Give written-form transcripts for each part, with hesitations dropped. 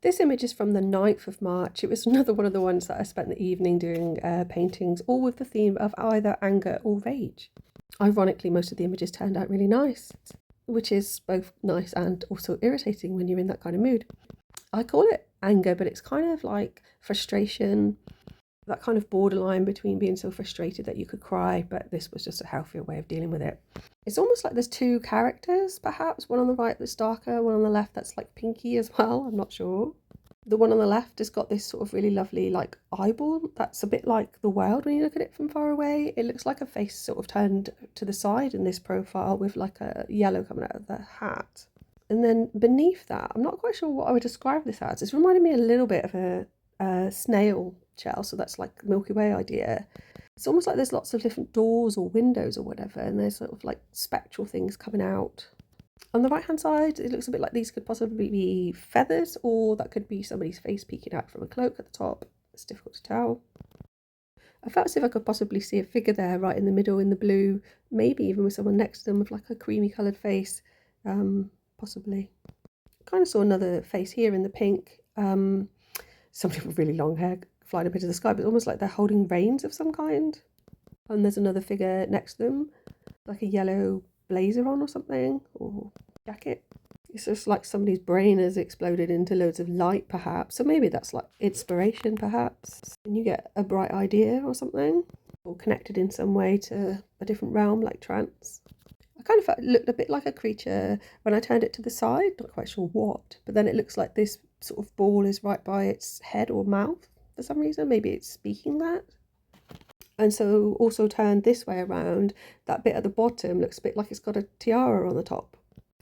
This image is from the 9th of March. It was another one of the ones that I spent the evening doing paintings, all with the theme of either anger or rage. Ironically, most of the images turned out really nice, which is both nice and also irritating when you're in that kind of mood. I call it anger, but it's kind of like frustration, that kind of borderline between being so frustrated that you could cry, but this was just a healthier way of dealing with it. It's almost like there's two characters, perhaps, one on the right that's darker, one on the left that's like pinky as well, I'm not sure. The one on the left has got this sort of really lovely like eyeball that's a bit like the world when you look at it from far away. It looks like a face sort of turned to the side in this profile with like a yellow coming out of the hat. And then beneath that, I'm not quite sure what I would describe this as. It's reminded me a little bit of a snail shell, so that's like Milky Way idea. It's almost like there's lots of different doors or windows or whatever, and there's sort of like spectral things coming out. On the right hand side, it looks a bit like these could possibly be feathers, or that could be somebody's face peeking out from a cloak at the top. It's difficult to tell. I felt as if I could possibly see a figure there right in the middle in the blue, maybe even with someone next to them with like a creamy coloured face, possibly. Kind of saw another face here in the pink, somebody with really long hair flying up into the sky, but almost like they're holding reins of some kind. And there's another figure next to them, like a yellow blazer on or something, or jacket. It's just like somebody's brain has exploded into loads of light, perhaps. So maybe that's like inspiration, perhaps. And you get a bright idea or something, or connected in some way to a different realm, like trance. I kind of felt it looked a bit like a creature when I turned it to the side, not quite sure what, but then it looks like this sort of ball is right by its head or mouth for some reason. Maybe it's speaking that. And so also turned this way around, that bit at the bottom looks a bit like it's got a tiara on the top.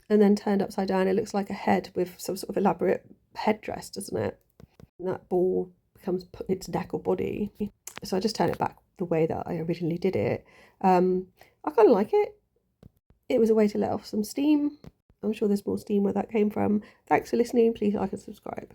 And then turned upside down, it looks like a head with some sort of elaborate headdress, doesn't it? And that ball becomes its neck or body. So I just turned it back the way that I originally did it. I kind of like it. It was a way to let off some steam. I'm sure there's more steam where that came from. Thanks for listening. Please like and subscribe.